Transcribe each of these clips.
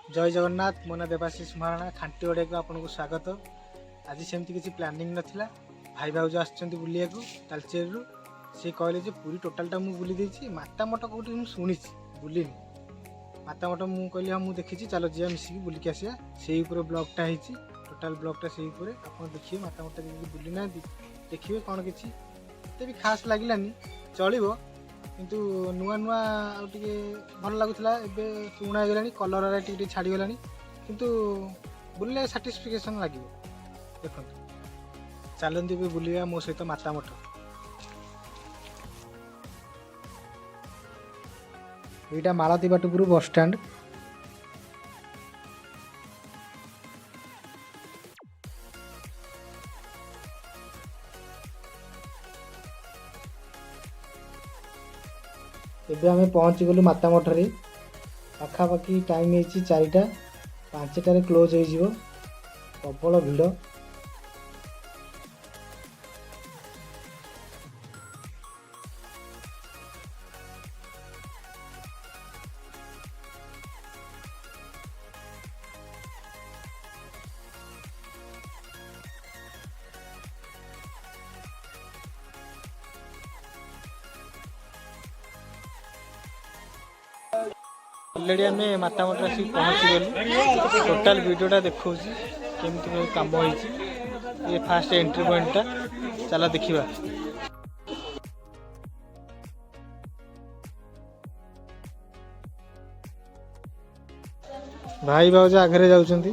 जय जगन्नाथ मो ना देवाशीष महाराणा खांटी ओडिया को आपको स्वागत। आज सेमती किसी प्लानिंग नथिला भाई भाउज आसछन्ती बुलिया को तालचेर रु सी कहले जे पूरी टोटालटा मु बुली देछि माता मठ कोठी मु सुनिछि बुलिनी माता मठ मु कहली हम मु देखिछि चलो जिया मिसिकी बुलिक आसिया सेही ऊपर ब्लॉगटा हेछि टोटाल ब्लॉगटा सेही ऊपर आपन देखिए माता मठ जे बुली ना देखिए कोन किछि एते भी खास लागिलानी चलिबो किंतु नुआ नुआ आउटे भल लगुला एबे पुणा गलानी कलर टी छाड़ी गलानी किंतु बुलले सैटिस्फिकेशन लगे। देखो चलती भी बुलिया मो सहित माता मठ यहाँ मालती बाटपुर बस स्टैंड। एबे आमे पहुँची गलु माता मठरे पाखापाखि टाइम है 4टा 5टारे क्लोज हो प्रबल भिड़। ऑलरेडी आम माता मठ आस पहुँची गलु टोटाल वीडियोटा देखा केमती कम हो फास्ट एंट्री पॉइंटा चला देखा। भाई भाउज आगे जाउछन्ती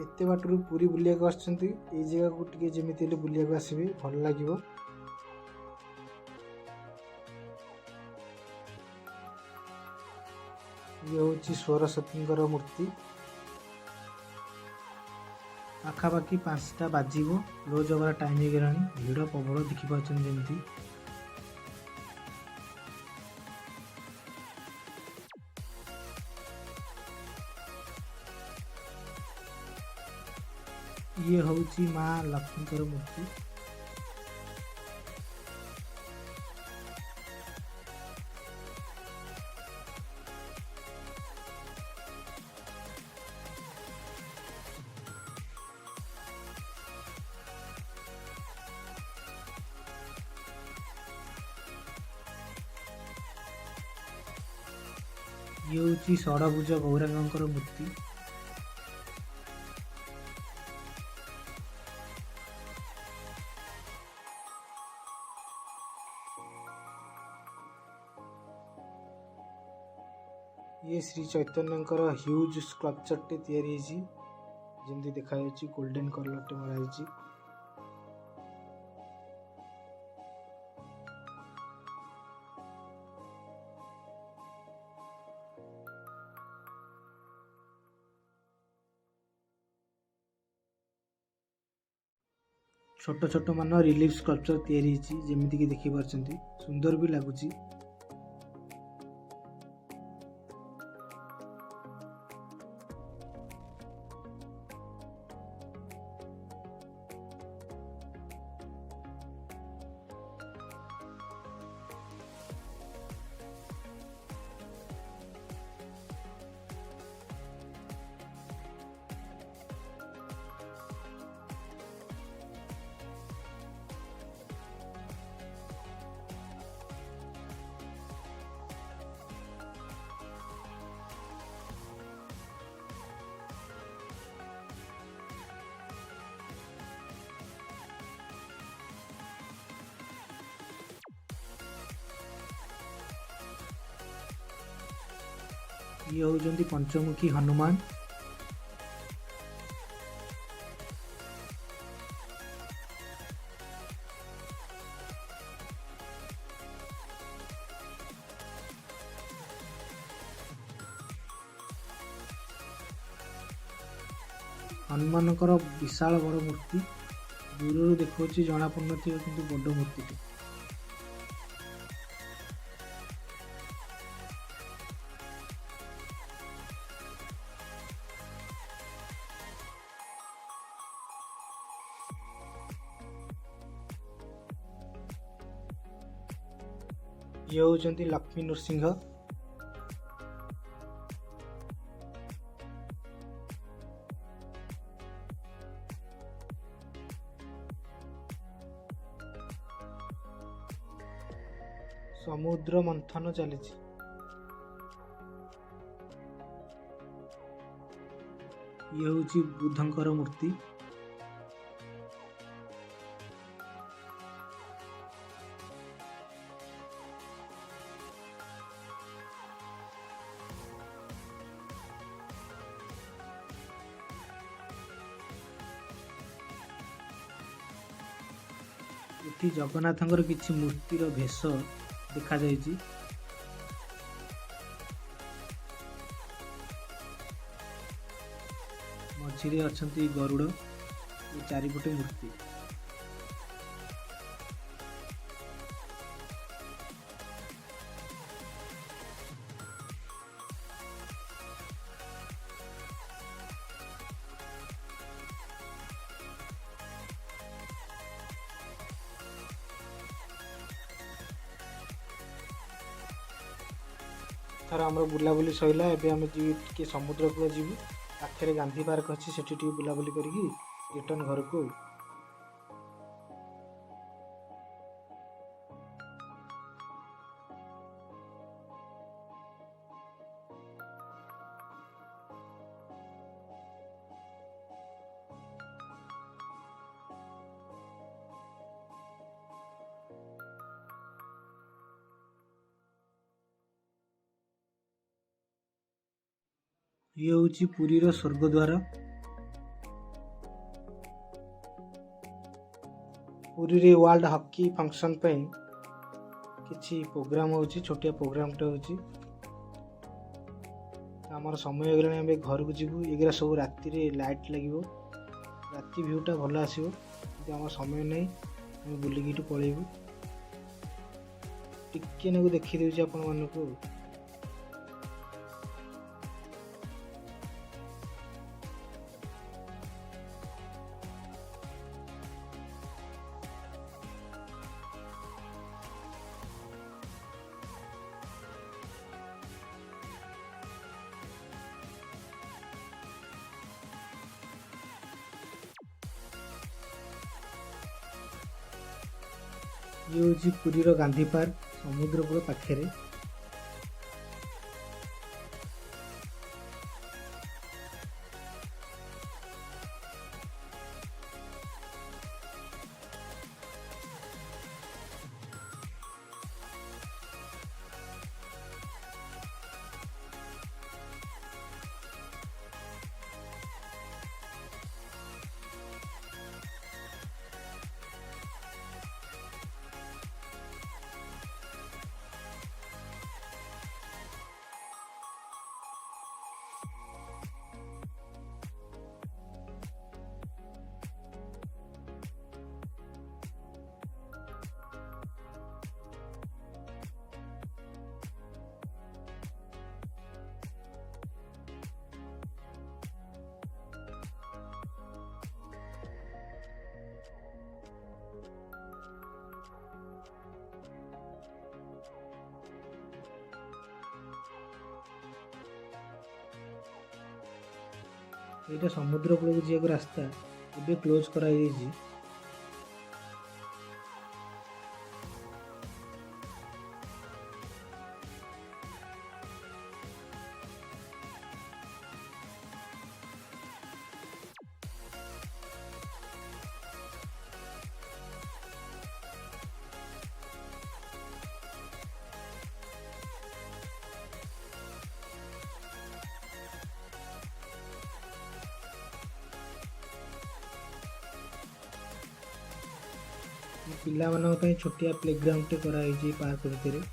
एते बाटरू पूरी बुलिया को आछन्ती ए जगह को टिके जेमिति ले बुलिया को आसीबे भल लागिवो। ये हूँ सरस्वती मूर्ति पाखापाखि 5टा बाजिबो क्लोज हबार टाइम हो गलानी भिड़ प्रबल देखिपार जमी। ये हूँ माँ लक्ष्मी मूर्ति ये हूँ षडभुज गौरांगर मूर्ति ये श्री चैतन्य ह्यूज स्कल्पचर टे तैयारी जमी देखा गोल्डन कलर टे मराई। छोट छोट मान रिलीफ स्कल्पचर तैयारी जमीती कि देखी पार्टी सुंदर भी लगुच। ये होउजंती पंचमुखी हनुमान हनुमानकर विशाल बड़ मूर्ति दूर देखा जना पड़न कि बड़ मूर्ति। ଇଏ ହେଉଛନ୍ତି ଲକ୍ଷ୍ମୀ ନୃସିଂହ। ସମୁଦ୍ର ମନ୍ଥନ ଚାଲିଛି। ଇଏ ହେଉଛି ବୁଦ୍ଧଙ୍କର ମୂର୍ତ୍ତି। ଏଠି ଜଗନ୍ନାଥଙ୍କର କିଛି ମୂର୍ତ୍ତିର ବେଶ ଦେଖାଯାଇଛି। ମଝିରେ ଅଛନ୍ତି ଗରୁଡ଼ ଓ ଚାରିପଟେ ମୂର୍ତ୍ତି। ଥର ଆମର ବୁଲାବୁଲି ସରିଲା। ଏବେ ଆମେ ଯିବୁ ଟିକେ ସମୁଦ୍ର କୂଳ ଯିବୁ। ପାଖରେ ଗାନ୍ଧୀ ପାର୍କ ଅଛି, ସେଠି ଟିକେ ବୁଲାବୁଲି କରିକି ରିଟର୍ନ ଘରକୁ। ଇଏ ହେଉଛି ପୁରୀର ସ୍ୱର୍ଗଦ୍ୱାର। ପୁରୀରେ ୱାର୍ଲଡ ହକି ଫଙ୍କସନ୍ ପାଇଁ କିଛି ପ୍ରୋଗ୍ରାମ ହେଉଛି, ଛୋଟିଆ ପ୍ରୋଗ୍ରାମଟେ ହେଉଛି। ଆମର ସମୟ ହେଇଗଲାଣି, ଆମେ ଘରକୁ ଯିବୁ। ଏଗୁଡ଼ା ସବୁ ରାତିରେ ଲାଇଟ୍ ଲାଗିବ, ରାତି ଭିୟୁଟା ଭଲ ଆସିବ। କିନ୍ତୁ ଆମର ସମୟ ନାହିଁ, ଆମେ ବୁଲିକି ଏଠୁ ପଳେଇବୁ। ଟିକେ ନାକୁ ଦେଖିଦେଉଛି ଆପଣମାନଙ୍କୁ। ଇଏ ହେଉଛି ପୁରୀର ଗାନ୍ଧୀ ପାର୍କ, ସମୁଦ୍ର କୂଳ ପାଖରେ। ଏଇଟା ସମୁଦ୍ର କୂଳକୁ ଯିବାକୁ ରାସ୍ତା, ଏବେ କ୍ଲୋଜ୍ କରାଯାଇଛି। ପିଲାମାନଙ୍କ ପାଇଁ ଛୋଟିଆ ପ୍ଲେଗ୍ରାଉଣ୍ଡଟେ କରାଯାଇଛି ପାର୍କ ଭିତରେ।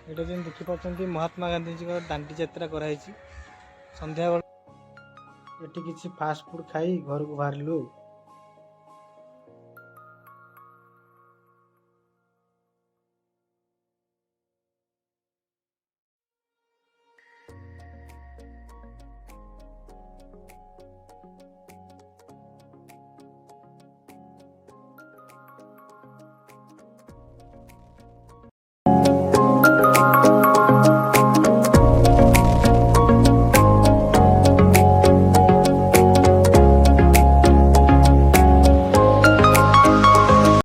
ଏଇଟା ଯେମିତି ଦେଖିପାରୁଛନ୍ତି ମହାତ୍ମା ଗାନ୍ଧୀଜୀଙ୍କ ଦାଣ୍ଡି ଯାତ୍ରା କରାହେଇଛି। ସନ୍ଧ୍ୟାବେଳେ ଏଠି କିଛି ଫାଷ୍ଟ ଫୁଡ୍ ଖାଇ ଘରକୁ ବାହାରିଲୁ।